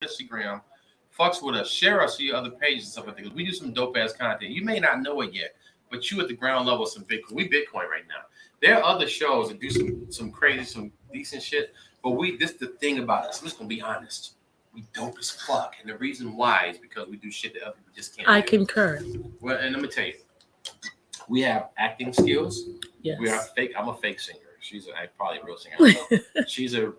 Instagram, fucks with us, share us to your other pages and stuff like that. We do some dope ass content. You may not know it yet, but you at the ground level of some Bitcoin. We Bitcoin right now. There are other shows that do some crazy, some decent shit. But this the thing about us. I'm just gonna be honest. We dope as fuck, and the reason why is because we do shit that other people just can't. I concur. Well, and let me tell you, we have acting skills. Yes. We are fake. I'm a fake singer. She's probably a real singer. She's a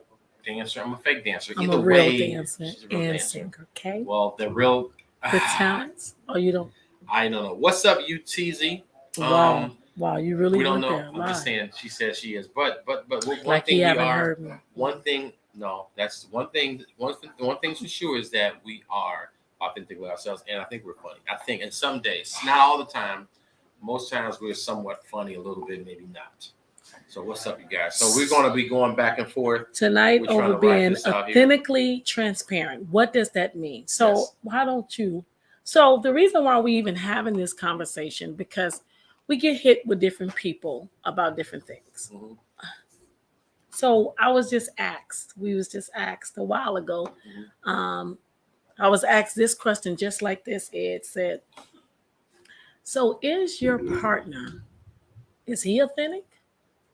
dancer. I'm a fake dancer. I'm a real dancer and singer. Okay. Well, the real talents. Oh, you don't. I don't know. What's up, UTZ? Wow. Wow, you really we don't know. There. I'm just saying. She says she is, but one like thing you we haven't are. Heard me. One thing. No, that's one thing. One thing for sure is that we are authentically ourselves, and I think we're funny. I think, and some days, not all the time. Most times we're somewhat funny, a little bit, maybe not. So what's up, you guys? So we're going to be going back and forth tonight over being authentically transparent. What does that mean? So why don't you? So the reason why we even having this conversation, because we get hit with different people about different things. Mm-hmm. So I was just asked. We was just asked a while ago. Mm-hmm. I was asked this question just like this. Ed said, "So is your partner? Is he authentic?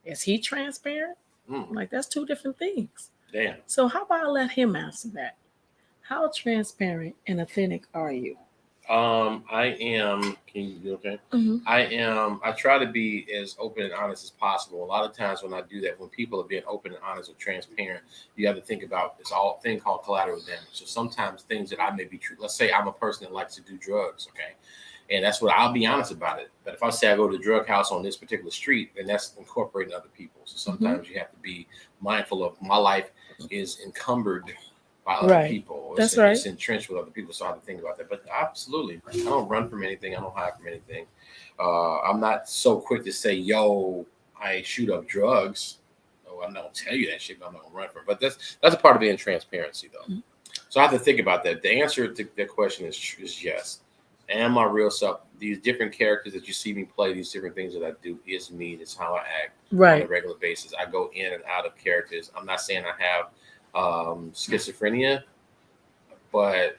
Is he transparent?" Like, that's two different things. Damn. So how about I let him answer that? How transparent and authentic are you? I am. Can you do okay? Mm-hmm. I try to be as open and honest as possible. A lot of times when I do that, when people are being open and honest or transparent, you have to think about this thing called collateral damage. So sometimes things that I may be true. Let's say I'm a person that likes to do drugs. Okay. And that's what I'll be honest about it. But if I say I go to the drug house on this particular street, then that's incorporating other people. So sometimes you have to be mindful of my life is encumbered by other people. That's right. It's entrenched with other people. So I have to think about that. But absolutely, I don't run from anything. I don't hide from anything. I'm not so quick to say, yo, I shoot up drugs. No, I'm not going to tell you that shit, but I'm not going to run from it. But that's a part of being transparency, though. Mm-hmm. So I have to think about that. The answer to that question is yes. Am my real self? These different characters that you see me play, these different things that I do is me. It's how I act on a regular basis. I go in and out of characters. I'm not saying I have schizophrenia, but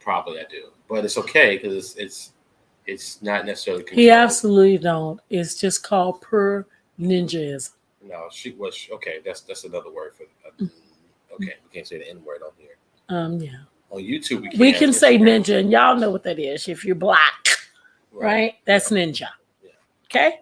probably I do. But it's okay because it's not necessarily controlled. He absolutely don't. It's just called pure ninjaism. No, she was okay. That's another word for. Okay, we can't say the N word on here. Yeah. On YouTube, we can say ninja, and y'all know what that is. If you're black, right? That's ninja. Yeah. Okay.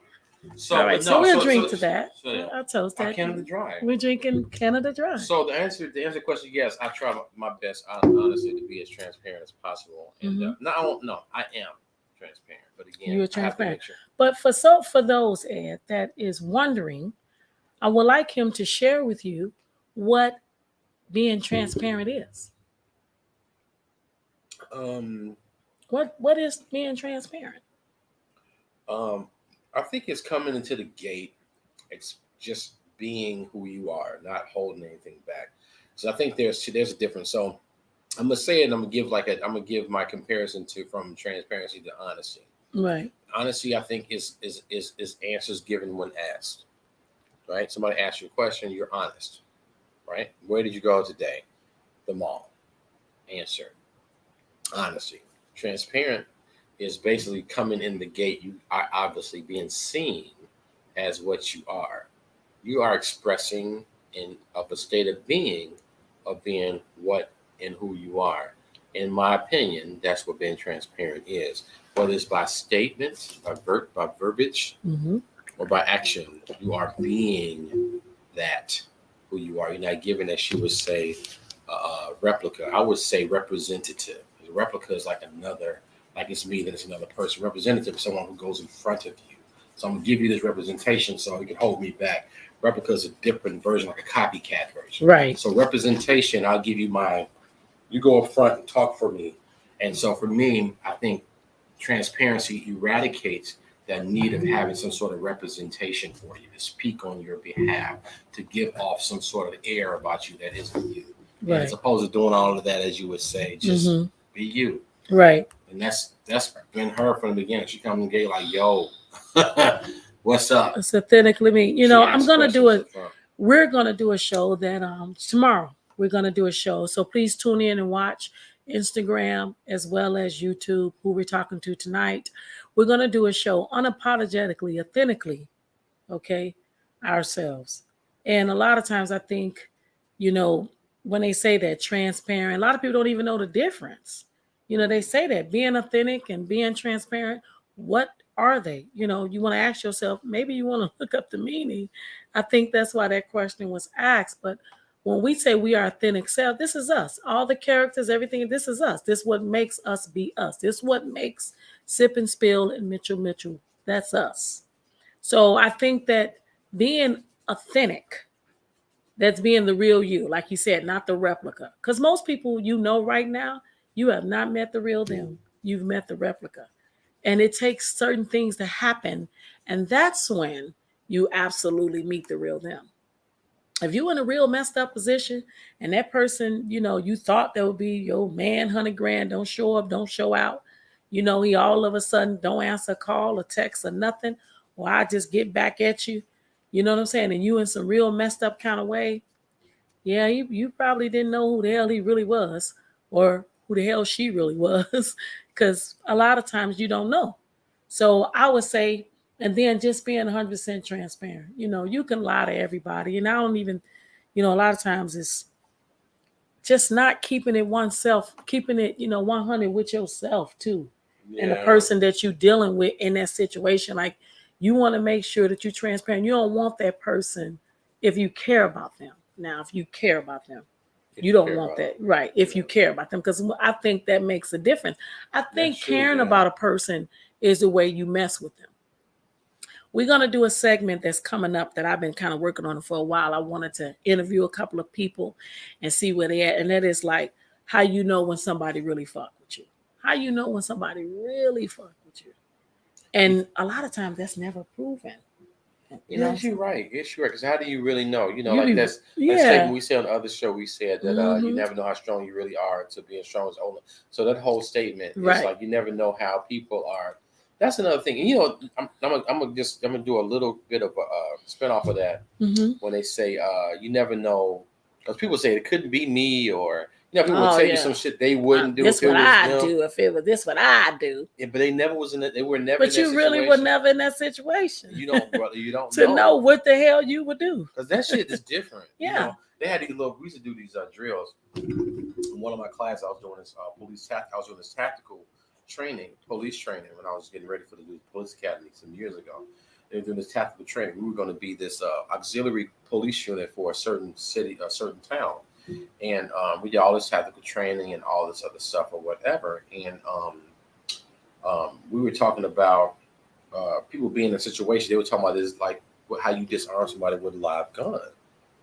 So, all right. So we'll drink to that. I'll toast that. Canada Dry. We're drinking Canada Dry. So the answer to the question, yes, I try my best, honestly, to be as transparent as possible. And I am transparent. But again, you're transparent. Sure. But for those, Ed, that is wondering, I would like him to share with you what being transparent is. What is being transparent? I think it's coming into the gate. It's just being who you are, not holding anything back. So I think there's a difference. So I'm gonna say it. I'm gonna give my comparison from transparency to honesty. Right. Honesty, I think, is answers given when asked. Right. Somebody asks you a question, you're honest. Right. Where did you go today? The mall. Answer. Honesty. Transparent is basically coming in the gate. You are obviously being seen as what you are. You are expressing of a state of being what and who you are. In my opinion, that's what being transparent is. Whether it's by statements, by verbiage, or by action, you are being that who you are. You're not giving, as she would say, replica. I would say representative. Replica is like it's me, then it's another person. Representative is someone who goes in front of you. So I'm gonna give you this representation so you can hold me back. Replica is a different version, like a copycat version. Right. So representation, I'll give you you go up front and talk for me. And so for me, I think transparency eradicates that need of having some sort of representation for you, to speak on your behalf, to give off some sort of air about you that isn't you. Right. As opposed to doing all of that, as you would say, just be you. Right. And that's been her from the beginning. She comes and gate like, yo, what's up? It's authentically me. We're gonna do a show that tomorrow. we're going to do a show. So please tune in and watch Instagram as well as YouTube, who we're talking to tonight. We're going to do a show unapologetically, authentically, okay, ourselves. And a lot of times I think, when they say that transparent, a lot of people don't even know the difference. They say that being authentic and being transparent, what are they? You want to ask yourself, maybe you want to look up the meaning. I think that's why that question was asked. But when we say we are authentic self, this is us. All the characters, everything, this is us. This is what makes us be us. This is what makes Sip and Spill and Mitchell. That's us. So I think that being authentic, that's being the real you, like you said, not the replica. Because most people right now, you have not met the real them. You've met the replica. And it takes certain things to happen. And that's when you absolutely meet the real them. If you're in a real messed up position and that person, you thought that would be your man, 100 grand, don't show up, don't show out. He all of a sudden don't answer a call or text or nothing. Or I just get back at you. You know what I'm saying? And you in some real messed up kind of way. Yeah, you probably didn't know who the hell he really was or who the hell she really was. Because a lot of times you don't know. So I would say, and then just being 100% transparent. You can lie to everybody. And I don't even, a lot of times it's just not keeping it oneself, keeping it, 100 with yourself too. Yeah. And the person that you're dealing with in that situation. Like, you want to make sure that you're transparent. You don't want that person if you care about them. Now, if you care about them, you don't want that. Right. If you care about them, because I think that makes a difference. I think caring about a person is the way you mess with them. We're going to do a segment that's coming up that I've been kind of working on for a while. I wanted to interview a couple of people and see where they at. And that is like how you know when somebody really fuck with you. How you know when somebody really fuck with you. And a lot of times that's never proven. Yes, you're right. Yes, you're right. Because how do you really know? Like that's statement we said on the other show. We said that you never know how strong you really are until being strong is over. So that whole statement is like you never know how people are. That's another thing. And, I'm gonna do a little bit of a spin off of that when they say you never know, because people say it couldn't be me, or people would tell you some shit they wouldn't do. This what I do if it was this what I do. Yeah, but they never was in it. They were never. But you really were never in that situation. You don't, brother. You don't to know what the hell you would do. Because that shit is different. Yeah. They had these little. We used to do these drills. In one of my classes, I was doing this I was doing this tactical training, police training, when I was getting ready for the police academy some years ago. They were doing this tactical training. We were going to be this auxiliary police unit for a certain city, a certain town. And we did all this tactical training and all this other stuff or whatever. And we were talking about people being in a situation. They were talking about this, like how you disarm somebody with a live gun.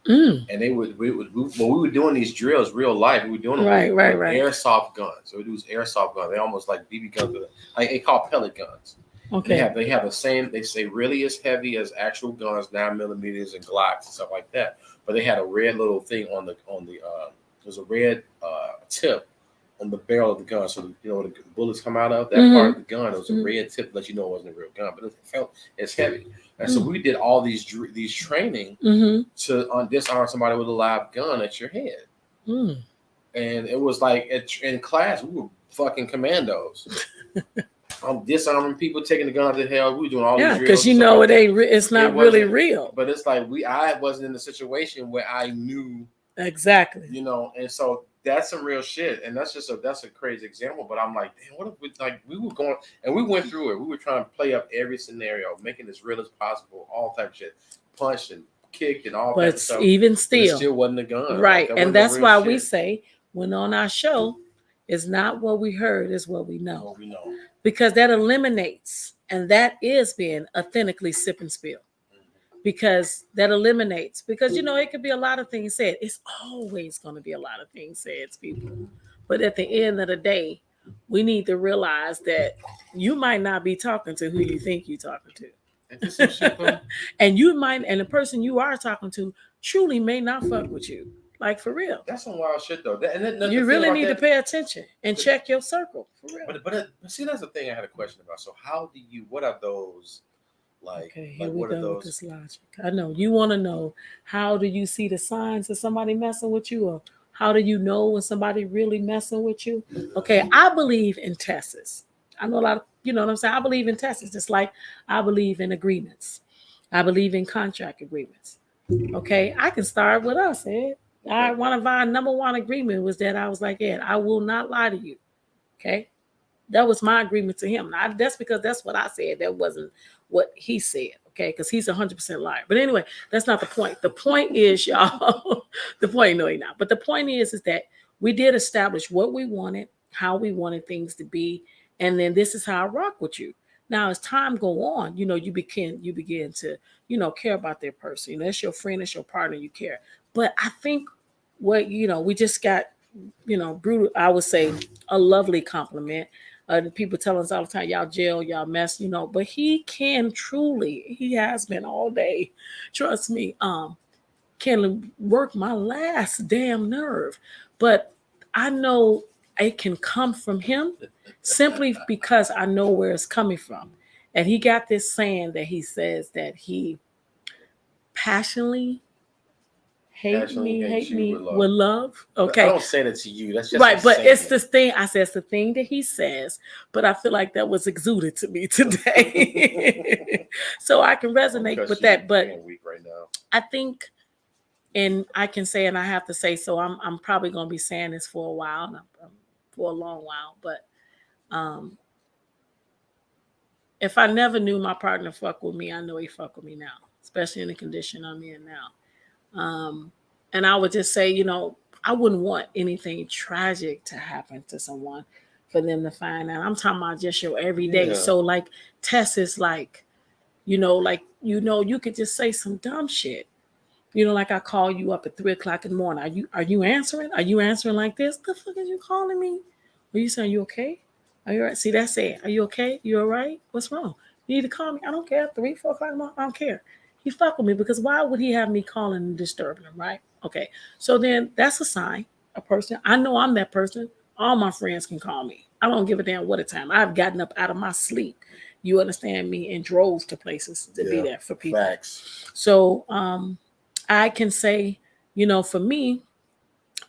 And when we were doing these drills, real life, we were doing them with airsoft guns. So we do airsoft guns. They almost like BB guns, like they call pellet guns. Okay. They have the same. They say really as heavy as actual guns, 9mm and Glocks and stuff like that. But they had a red little thing on the there's a red tip on the barrel of the gun. So the bullets come out of that part of the gun. It was a red tip to let you know it wasn't a real gun, but it felt it's heavy. And so we did all these training to disarm somebody with a live gun at your head. And it was like in class we were fucking commandos. I'm disarming people, taking the gun to hell. We were doing all these drills. Because it ain't. It's not really real. But it's like I wasn't in the situation where I knew exactly. And so that's some real shit. And that's a crazy example. But I'm like, damn, what if we were going and we went through it. We were trying to play up every scenario, making it as real as possible, all type of shit, punched and kicked and all that stuff. Even still, it still wasn't a gun, right? And that's why we say when on our show, it's not what we heard, it's what we know. What we know. Because that eliminates, and that is being authentically sip and spill. Because that eliminates, because it could be a lot of things said. It's always going to be a lot of things said, people. But at the end of the day, we need to realize that you might not be talking to who you think you're talking to. And the person you are talking to truly may not fuck with you. Like, for real. That's some wild shit, though. You really need to pay attention and check your circle, for real. But see, that's the thing I had a question about. So what are those, like, okay, here we go with this logic. I know. You want to know, how do you see the signs of somebody messing with you, or How do you know when somebody really messing with you? Okay, I believe in tests. I know a lot of, you know what I'm saying? I believe in tests. Just like I believe in agreements. I believe in contract agreements. Okay, I can start with us, Ed. One of our number one agreement was that I was like, Ed, I will not lie to you. Okay, that was my agreement to him. That's because that's what I said. That wasn't what he said. Okay, because he's 100% liar. But anyway, that's not the point. The point is, y'all. The point, no, he's not. But the point is that we did establish what we wanted, how we wanted things to be, and then this is how I rock with you. Now, as time go on, you begin to care about their person. That's your friend, that's your partner. You care. But I think what we just got brutal. I would say a lovely compliment. The people tell us all the time, y'all jail, y'all mess, but he he has been all day, trust me, can work my last damn nerve. But I know it can come from him simply because I know where it's coming from. And he got this saying that he says that he passionately hate me with love. Okay. I don't say that to you. That's just right, but it's this thing. I said it's the thing that he says, but I feel like that was exuded to me today. So I can resonate with that. But weak right now. I think, and I can say, and I have to say, so I'm probably gonna be saying this for a while, for a long while, but if I never knew my partner fuck with me, I know he fuck with me now, especially in the condition I'm in now. And I would just say, I wouldn't want anything tragic to happen to someone for them to find out. I'm talking about just your everyday. Yeah. So like Tess is like, you could just say some dumb shit. Like I call you up at 3:00 in the morning. Are you answering? Are you answering like this? The fuck are you calling me? Are you saying you okay? Are you all right? See, that's it. Are you okay? You all right? What's wrong? You need to call me. I don't care. 3, 4 o'clock in the morning. I don't care. He fuck with me because why would he have me calling and disturbing him, right? Okay. So then that's a sign, a person. I know I'm that person. All my friends can call me. I don't give a damn what a time. I've gotten up out of my sleep. You understand me? And drove to places to be there for people. Facts. So I can say, for me,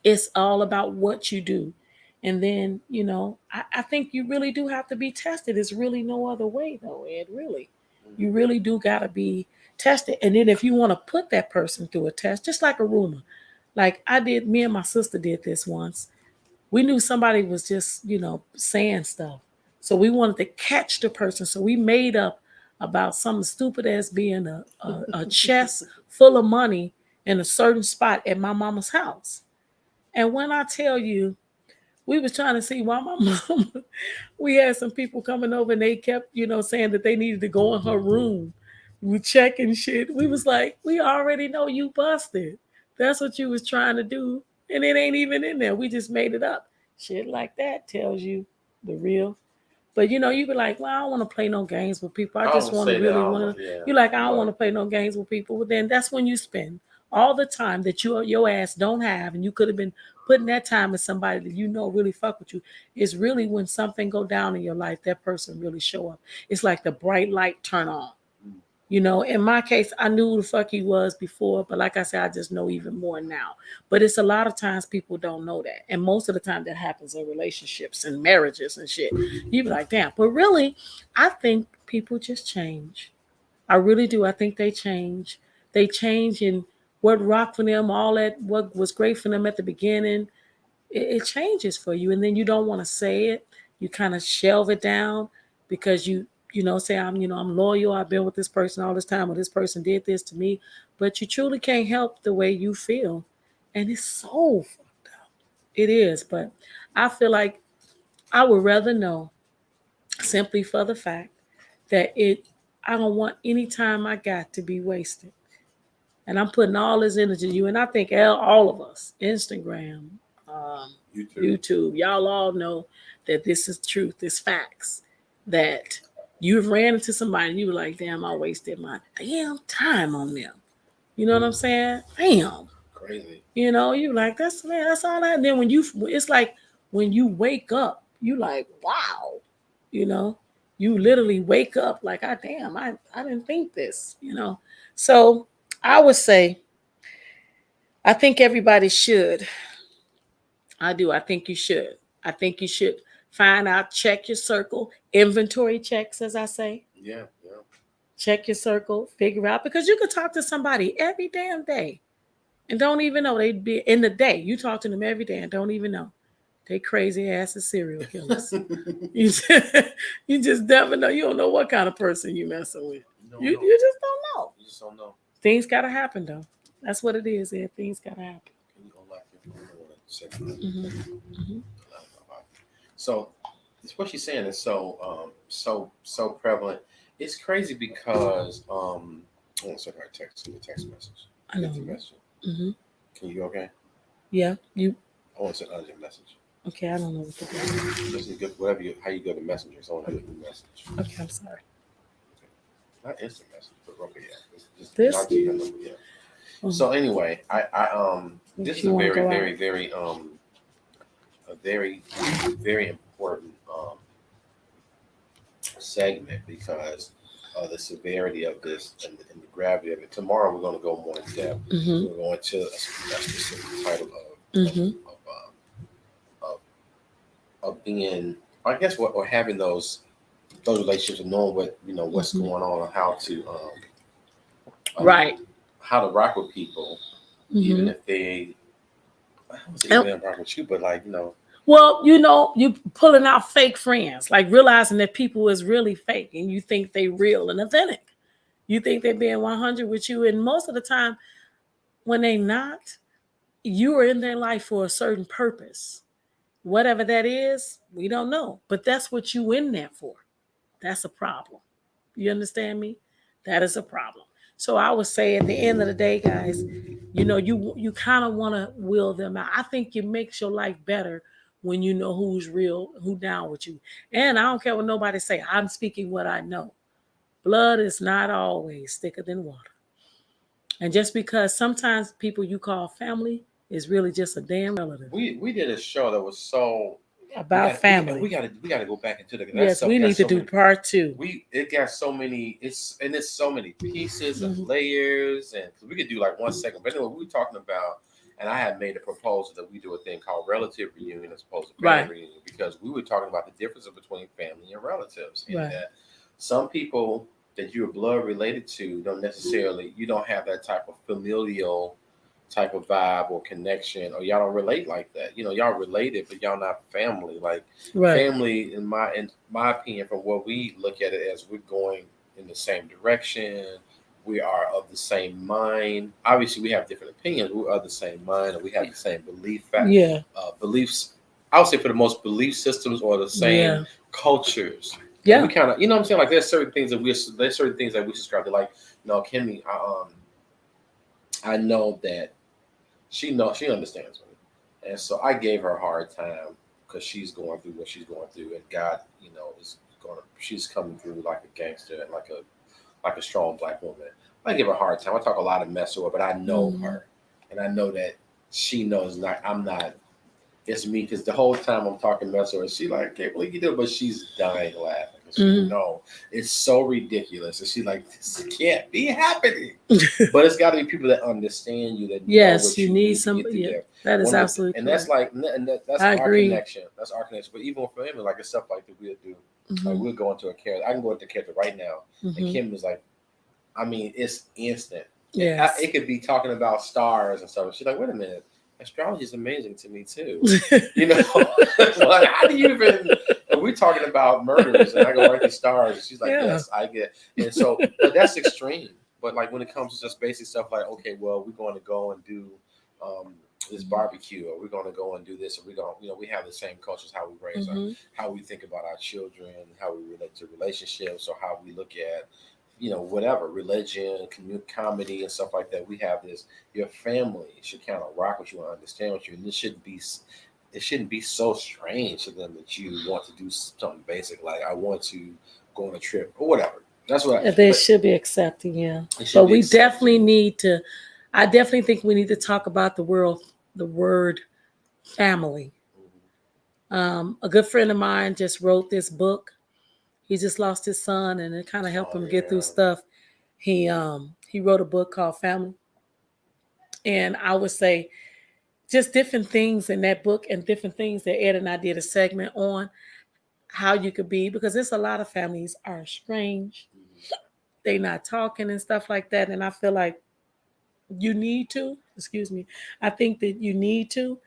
it's all about what you do. And then, I think you really do have to be tested. There's really no other way though, Ed, really. You really do got to be tested. And then if you want to put that person through a test, just like a rumor, like me and my sister did this once. We knew somebody was just, saying stuff. So we wanted to catch the person. So we made up about something stupid as being a chest full of money in a certain spot at my mama's house. And when I tell you, we was trying to see why my mom, we had some people coming over and they kept, saying that they needed to go in her room. We checking shit. We was like, we already know you busted. That's what you was trying to do. And it ain't even in there. We just made it up. Shit like that tells you the real. But you be like, well, I don't want to play no games with people. I just want to really want to. Yeah. You're like, I don't want to play no games with people. But then that's when you spend all the time that your ass don't have, and you could have been putting that time with somebody that really fuck with you. Is really when something go down in your life, that person really show up. It's like the bright light turn on. In my case, I knew who the fuck he was before, but like I said, I just know even more now. But it's a lot of times people don't know that. And most of the time that happens in relationships and marriages and shit. You be like, damn. But really, I think people just change. I really do. I think they change. They change in what rocked for them, all that, what was great for them at the beginning. It changes for you. And then you don't want to say it. You kind of shelve it down because you say I'm loyal. I've been with this person all this time, or this person did this to me, but you truly can't help the way you feel, and it's so fucked up. It is, but I feel like I would rather know, simply for the fact that I don't want any time I got to be wasted, and I'm putting all this energy in you, and I think all of us, Instagram, YouTube, y'all all know that this is truth, this facts, that you've ran into somebody and you were like, damn, I wasted my damn time on them. You know what I'm saying? Damn. Crazy. You like, that's all that. And then it's like when you wake up, you like, wow. You literally wake up like, I didn't think this, So I would say, I think everybody should I do. I think you should. I think you should find out, check your circle, inventory checks, as I say. Yeah, yeah. Check your circle, figure out, because you could talk to somebody every damn day and don't even know they'd be in the day. You talk to them every day and don't even know. They crazy ass as serial killers. you, just, you just never know. You don't know what kind of person you messing with. You just don't know. You just don't know. Things gotta happen though. That's what it is. Ed. Things gotta happen. Can you unlock your phone? So, what she's saying is so prevalent. It's crazy because one second, I text message. I know. Message. Mm-hmm. Can you okay? Yeah, you. I want to send urgent message. Okay, I don't know what to do. Just go, whatever how you go to Messenger. So I want to get the message. Okay, I'm sorry. Not instant message, but okay, yeah. Just this. Yeah. Mm-hmm. So anyway, I this is a very very important segment because of the severity of this and the gravity of it. Tomorrow we're going to go more in depth. Mm-hmm. We're going to a specific title of being, I guess, or having those relationships and knowing what what's mm-hmm. going on and how to how to rock with people, mm-hmm. even if they I don't say even rock with you, but well, you pulling out fake friends, like realizing that people is really fake and you think they real and authentic. You think they're being 100 with you. And most of the time when they not, you are in their life for a certain purpose. Whatever that is, we don't know. But that's what you in there for. That's a problem. You understand me? That is a problem. So I would say at the end of the day, guys, you kind of want to will them out. I think it makes your life better when you know who's real, who down with you. And I don't care what nobody say. I'm speaking what I know. Blood is not always thicker than water. And just because sometimes people you call family is really just a damn relative. We did a show that was so about family. We got to go back into the. Yes, we need to do part 2. It got so many. It's so many pieces and layers, and we could do like 1 second. But anyway, we were talking about, and I had made a proposal that we do a thing called relative reunion as opposed to family reunion, because we were talking about the difference between family and relatives, and that some people that you're blood related to you don't have that type of familial type of vibe or connection, or y'all don't relate like that. Y'all related, but y'all not family. Like family, in my opinion, from what we look at it as, we're going in the same direction. We are of the same mind. Obviously, we have different opinions. We're of the same mind, and we have the same beliefs. I would say for the most belief systems or the same cultures. Yeah, we kind of, what I'm saying. Like there's certain things that we subscribe to. Like, Kimmi, I know that she understands me, and so I gave her a hard time because she's going through what she's going through, and God, she's coming through like a gangster and like a strong Black woman. I give her a hard time. I talk a lot of mess with her, but I know her, and I know that she knows I'm not. It's me, because the whole time I'm talking mess with her, she like, can't believe you do it, but she's dying laughing. No, it's so ridiculous, and she's like, this can't be happening. But it's got to be people that understand you. That you need somebody. Yeah, that is absolutely. And that's like, that's our connection. That's our connection. But even for him, like it's stuff like that we'll do. Like we'll go into a character. I can go into a character right now, and Kim was like, I mean, it's instant. Yeah, it could be talking about stars and stuff. And she's like, wait a minute. Astrology is amazing to me too. Like, how do you even? We're talking about murders, and I go write these stars, and she's like, "Yes, I get." And so, but that's extreme. But like when it comes to just basic stuff, like, okay, well, we're going to go and do this barbecue, or we're going to go and do this, or we're going, we have the same cultures, how we raise, how we think about our children, how we relate to relationships, or how we look at. Whatever, religion, comedy, and stuff like that. We have this. Your family should kind of rock with you and understand with you, and it shouldn't be so strange to them that you want to do something basic, like I want to go on a trip or whatever. That's what they should be accepting. Yeah, but we definitely need to. I definitely think we need to talk about the word family. A good friend of mine just wrote this book. He just lost his son, and it kind of helped him get through stuff. He wrote a book called Family. And I would say just different things in that book and different things that Ed and I did a segment on how you could be, because there's a lot of families are estranged. They not talking and stuff like that. And I feel like you need to, excuse me, I think that you need to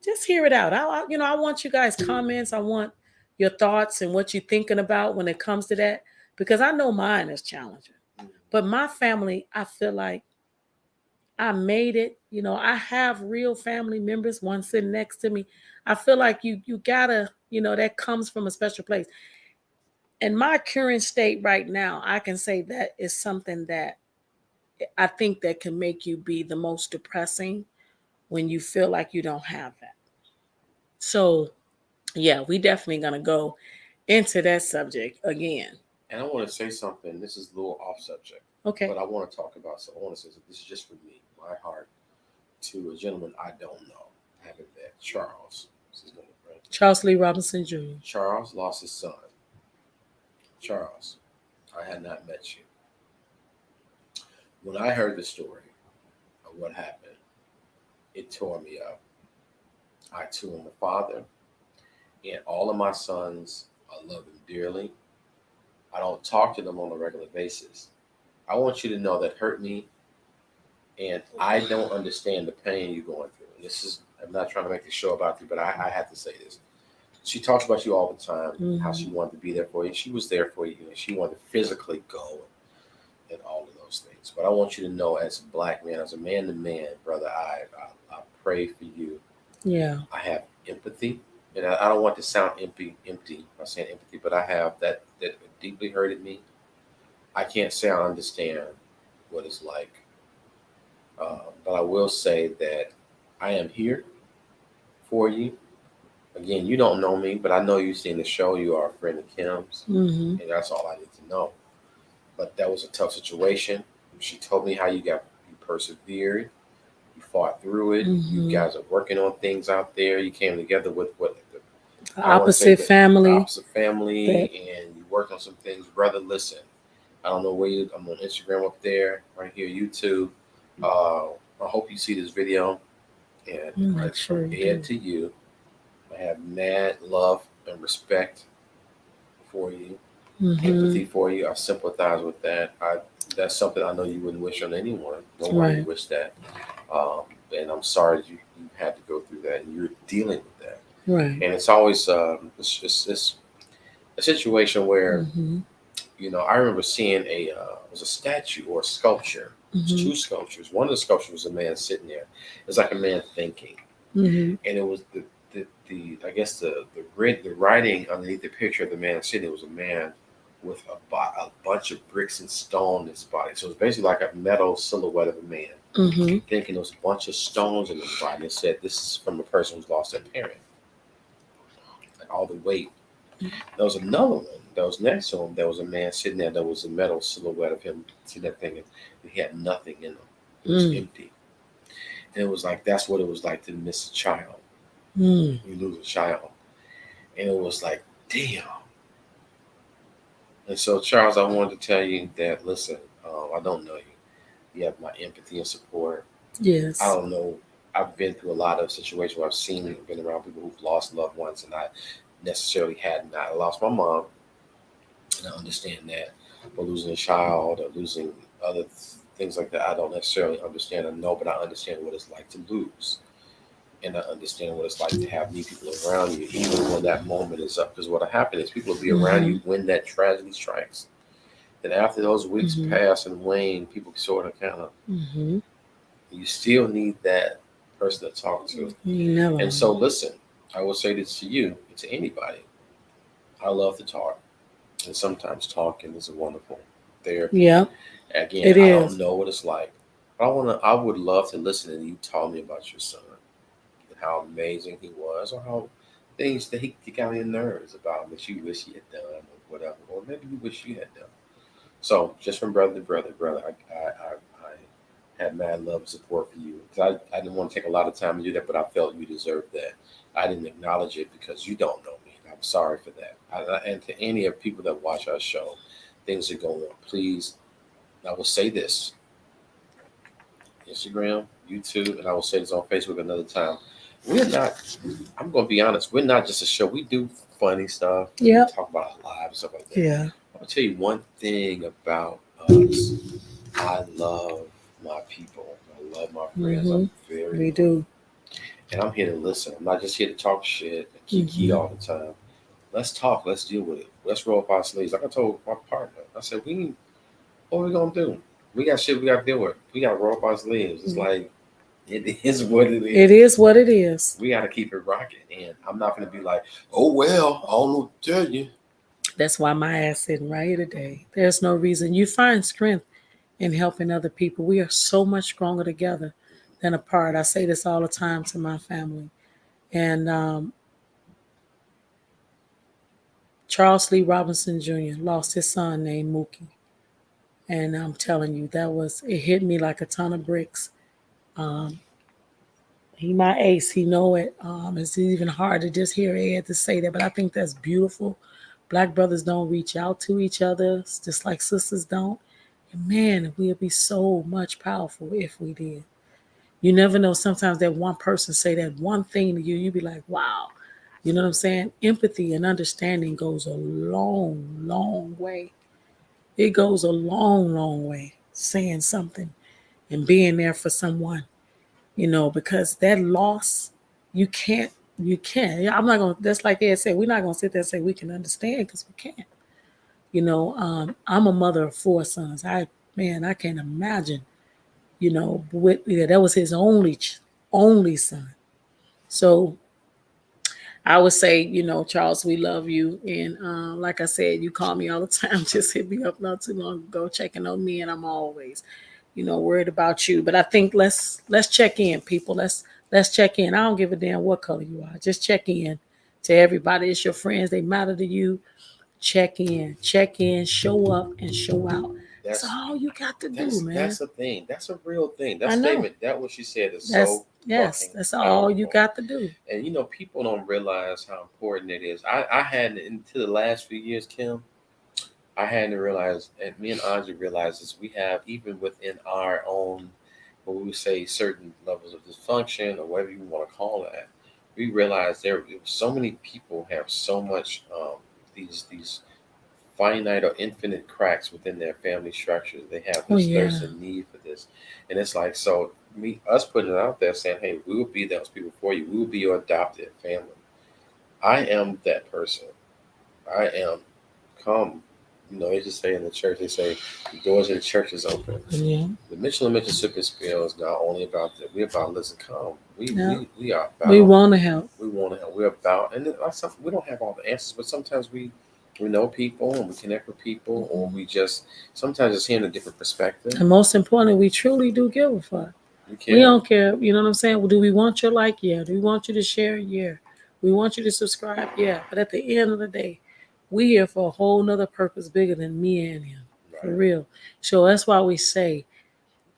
just hear it out. I want you guys comments. I want your thoughts and what you're thinking about when it comes to that, because I know mine is challenging. But my family, I feel like I made it. I have real family members, one sitting next to me. I feel like you gotta, that comes from a special place. In my current state right now, I can say that is something that I think that can make you be the most depressing when you feel like you don't have that. So, yeah, we definitely gonna go into that subject again. And I want to say something. This is a little off subject. Okay. But I want to talk about. So I want to say this is just for me, my heart, to a gentleman I don't know. I haven't met. Charles. This is his name, right? Charles Lee Robinson Jr. Charles lost his son. Charles, I had not met you. When I heard the story of what happened, it tore me up. I too am a father, and all of my sons, I love them dearly. I don't talk to them on a regular basis. I want you to know that hurt me, and I don't understand the pain you're going through. And I'm not trying to make the show about you, but I have to say this. She talks about you all the time, how she wanted to be there for you. She was there for you, and she wanted to physically go and all of those things. But I want you to know, as a black man, as a man to man, brother, I pray for you. Yeah. I have empathy, and I don't want to sound empty by saying empathy, but I have that deeply hurted me. I can't say I understand what it's like, but I will say that I am here for you. Again, you don't know me, but I know you've seen the show. You are a friend of Kim's, and that's all I need to know. But that was a tough situation. She told me how you persevered, you fought through it. You guys are working on things out there. You came together with the opposite family, and you worked on some things, brother. Listen, I don't know where I'm on Instagram up there, right here, YouTube. I hope you see this video, and right from Ed to you, I have mad love and respect for you, empathy for you. I sympathize with that. That's something I know you wouldn't wish on anyone. No one would wish that. And I'm sorry that you had to go through that, and you're dealing with that. Right. And it's always it's a situation where I remember seeing it was a statue or a sculpture. It was two sculptures. One of the sculptures was a man sitting there. It's like a man thinking, and it was the I guess the writing underneath the picture of the man sitting. It was a man with a bunch of bricks and stone in his body. So it's basically like a metal silhouette of a man thinking there was a bunch of stones in his body. And it said this is from a person who's lost their parent. Like all the weight. There was another one that was next to him. There was a man sitting there. There was a metal silhouette of him sitting there thinking he had nothing in him. It was empty. And it was like that's what it was like to miss a child. You lose a child. And it was like, damn. And so, Charles, I wanted to tell you that, listen, I don't know you. You have my empathy and support. Yes. I don't know. I've been through a lot of situations where I've been around people who've lost loved ones, and I necessarily had not. I lost my mom, and I understand that. But losing a child or losing other things like that, I don't necessarily understand or know, but I understand what it's like to lose. And I understand what it's like to have new people around you, even when that moment is up. Because what happens is people will be around you when that tragedy strikes. Then after those weeks pass and wane, people sort of kind of, you still need that person to talk to. And so, listen, I will say this to you and to anybody. I love to talk. And sometimes talking is a wonderful therapy. Yeah. Again, I don't know what it's like. I would love to listen and you tell me about your son. How amazing he was, or how things that he got on your nerves about that you wish he had done, or whatever, or maybe you wish you had done. So, just from brother to brother, I had mad love and support for you. Because I didn't want to take a lot of time to do that, but I felt you deserved that. I didn't acknowledge it because you don't know me. I'm sorry for that. And to any of people that watch our show, things are going on. Please, I will say this. Instagram, YouTube, and I will say this on Facebook another time. We're not, I'm going to be honest, we're not just a show. We do funny stuff. Yeah. We talk about our lives and stuff like that. Yeah. I'll tell you one thing about us. I love my people. I love my friends. I'm very We do. And I'm here to listen. I'm not just here to talk shit and kiki all the time. Let's talk. Let's deal with it. Let's roll up our sleeves. Like I told my partner, I said, what are we gonna do? We got shit we got to deal with. We got to roll up our sleeves. It's like it is what it is. It is what it is. We got to keep it rocking. And I'm not gonna be like, oh well, I don't know what to tell you. That's why my ass sitting right here today. There's no reason. You find strength in helping other people. We are so much stronger together than apart. I say this all the time to my family. And Charles Lee Robinson Jr. lost his son named Mookie. And I'm telling you, it hit me like a ton of bricks. He my ace, he know it. It's even hard to just hear Ed to say that, but I think that's beautiful. Black brothers don't reach out to each other, it's just like sisters don't. And man, we'd be so much powerful if we did. You never know. Sometimes that one person say that one thing to you, you be like, wow. You know what I'm saying? Empathy and understanding goes a long, long way. It goes a long, long way. Saying something and being there for someone, because that loss, you can't. I'm not gonna. That's like Ed said. We're not gonna sit there and say we can understand because we can't. I'm a mother of 4 sons. I can't imagine. That was his only son. So I would say, Charles, we love you. And like I said, you call me all the time. Just hit me up not too long ago, checking on me, and I'm always, worried about you. But I think let's check in, people. Let's check in. I don't give a damn what color you are. Just check in to everybody. It's your friends. They matter to you. Check in, show up, and show out. That's all you got to do, man. That's a thing. That's a real thing. That statement, that what she said is so yes. That's all powerful. You got to do. And people don't realize how important it is. I hadn't into the last few years, Kim. I hadn't realized, and me and Andre realized this. We have even within our own, when we say certain levels of dysfunction or whatever you want to call it, we realize there so many people have so much these finite or infinite cracks within their family structures. They have this thirst and need for this. And it's like, so us putting it out there saying, hey, we will be those people for you. We will be your adopted family. I am that person. I am come. They just say in the church, they say the doors of the church is open. Yeah. The Mitchell&Mitchell Sip and Spill is not only about that. We're about listen, come. We are about. We want to help. We want to help. We're about, and we don't have all the answers, but sometimes we know people and we connect with people, or we just sometimes it's hearing a different perspective. And most importantly, we truly do give a fuck. We don't care. You know what I'm saying? Well, do we want your like? Yeah. Do we want you to share? Yeah. We want you to subscribe? Yeah. But at the end of the day, we here for a whole nother purpose bigger than me and him. Right. For real. So that's why we say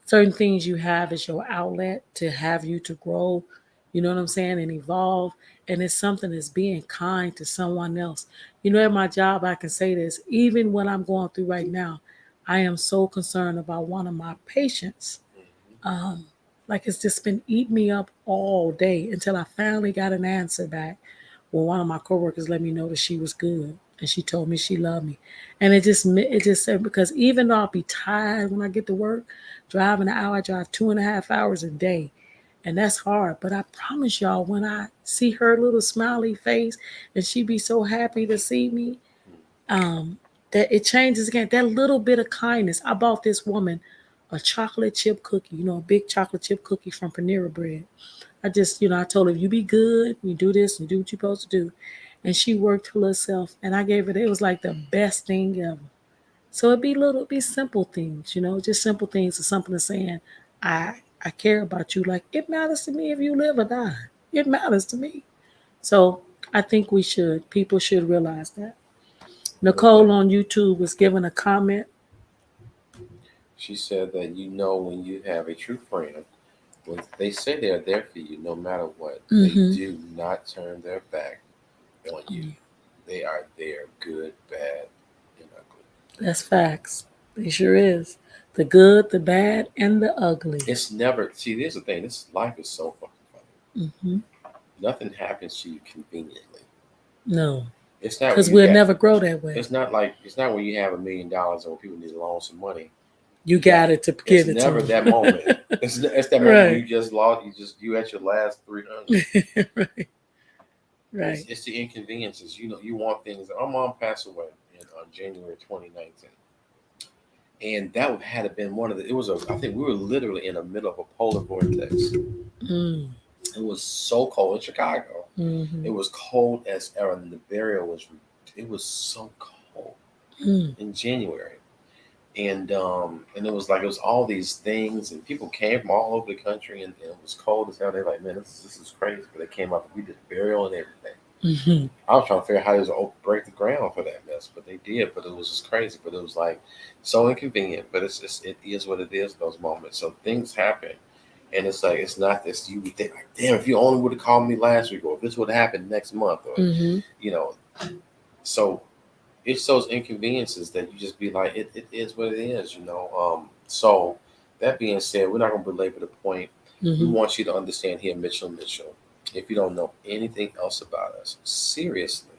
certain things you have is your outlet to have you to grow, you know what I'm saying, and evolve. And it's something that's being kind to someone else. At my job, I can say this, even what I'm going through right now, I am so concerned about one of my patients. Like it's just been eating me up all day until I finally got an answer back. Well, one of my coworkers let me know that she was good. And she told me she loved me. And it just said, because even though I'll be tired when I get to work, driving an hour, I drive 2.5 hours a day. And that's hard. But I promise y'all, when I see her little smiley face and she be so happy to see me, that it changes again. That little bit of kindness. I bought this woman a chocolate chip cookie, a big chocolate chip cookie from Panera Bread. I just, I told her, you be good, you do this, you do what you're supposed to do. And she worked for herself, and I gave it was like the best thing ever. So it'd be simple things, just simple things or something to saying, I care about you. Like it matters to me if you live or die. It matters to me. So I think people should realize that. Nicole on YouTube was giving a comment. She said that when you have a true friend, when they say they're there for you no matter what, they do not turn their back on you. They are there, good, bad, and ugly. That's facts. It sure is. The good, the bad, and the ugly. It's never, see, here's the thing. This life is so fucking funny. Mm-hmm. Nothing happens to you conveniently. No. It's not because we'll never grow that way. It's not when you have $1 million and when people need to loan some money. You got it to give it to them. It's never that moment. It's that moment when you just lost. You at your last 300. Right. It's the inconveniences. You know, you want things. Our mom passed away on January 2019, and that had been one of the. It was I think we were literally in the middle of a polar vortex. Mm. It was so cold in Chicago. Mm-hmm. It was cold as ever, and the burial was. It was so cold in January. And it was all these things, and people came from all over the country, and it was cold as hell. They're like, man, this is crazy. But they came up, we did burial and everything. Mm-hmm. I was trying to figure out how they was break the ground for that mess, but they did. But it was just crazy. But it was so inconvenient. But it is what it is. Those moments. So things happen, and it's not this. You would think damn, if you only would have called me last week, or if this would have happened next month, or so. It's those inconveniences that you just be like, it is what it is, So that being said, we're not going to belabor the point. We want you to understand here, Mitchell&Mitchell. If you don't know anything else about us, seriously,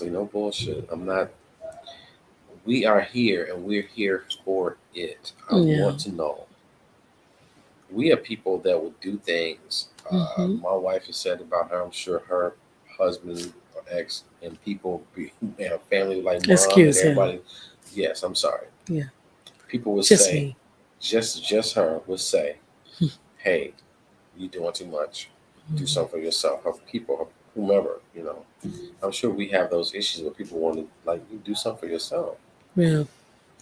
no bullshit. We are here and we're here for it. I want to know. We are people that will do things. My wife has said about her, I'm sure her husband, ex, and people who have family like mom and everybody. Him. Yes, I'm sorry. Yeah. People would just say, me. just her would say, hey, you're doing too much. Do something for yourself. Or people, whomever, I'm sure we have those issues where people want to you do something for yourself. Yeah.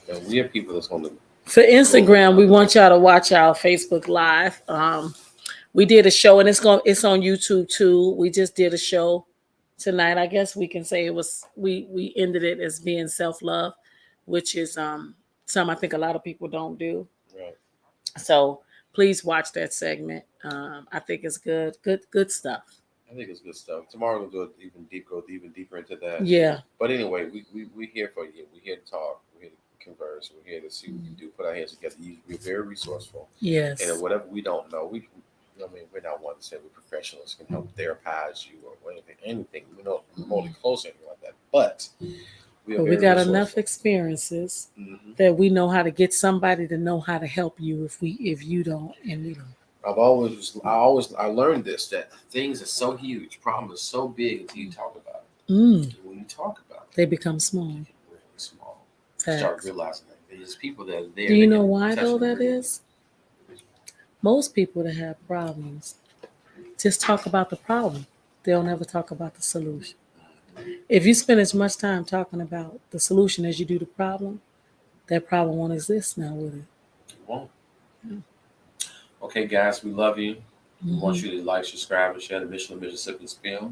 And we are people that's going to. For Instagram, we want y'all to watch our Facebook Live. We did a show, and it's on YouTube too. We just did a show tonight. I guess we can say it was we ended it as being self-love, which is something I think a lot of people don't do. Right. So please watch that segment. I think it's good stuff. I think it's good stuff. Tomorrow we'll go even deeper into that. Yeah. But anyway, we're here for you. We're here to talk. We're here to converse. We're here to see what we can do. Put our heads together. We're very resourceful. Yes. And whatever we don't know, we're not one to say we're professionals can help therapize you or anything. We're not remotely close or anything like that. But we got enough experiences that we know how to get somebody to know how to help you if you don't and we don't. I learned this, that things are so huge, problems are so big until you talk about it. When you talk about it, they become small. They get really small. Start realizing that there's people that are there. Do you know why though that is? Most people that have problems just talk about the problem. They'll never talk about the solution. If you spend as much time talking about the solution as you do the problem, that problem won't exist now, will it? It won't. Yeah. Okay, guys, we love you. We want you to like, subscribe, and share the Mitchell&Mitchell Sip and Spill.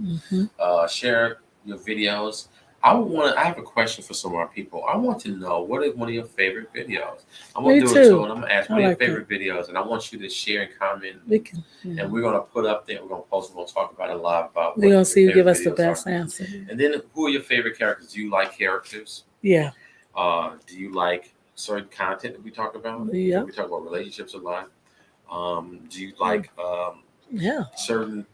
Share your videos. I have a question for some of our people. I want to know, what is one of your favorite videos? I'm going to do it too, and I'm going to ask, what are your favorite videos? And I want you to share and comment. And we're going to put up there. We're going to post it. We're going to talk about it live. We're going to see who give us the best answer. And then, who are your favorite characters? Do you like characters? Yeah. Do you like certain content that we talk about? Yeah. We talk about relationships a lot. Do you like certain?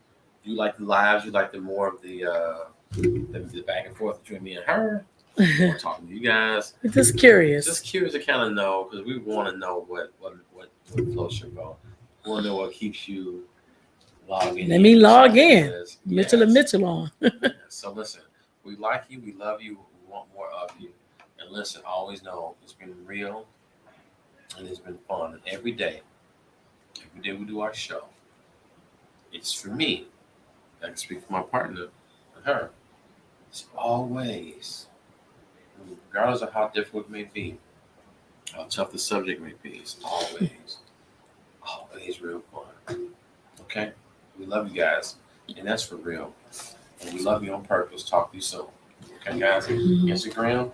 Do you like the lives? You like the more of the back and forth between me and her? Or talking to you guys. We're just curious. Just curious to kind of know, because we want to know what floats your boat. We want to know what keeps you logging in. Let me log in. Mitchell&Mitchell on. So listen, we like you. We love you. We want more of you. And listen, always know it's been real and it's been fun. And every day we do our show, it's for me. I can speak for my partner and her. It's always, regardless of how difficult it may be, how tough the subject may be, it's always real fun. Okay? We love you guys. And that's for real. And we love you on purpose. Talk to you soon. Okay, guys? Instagram.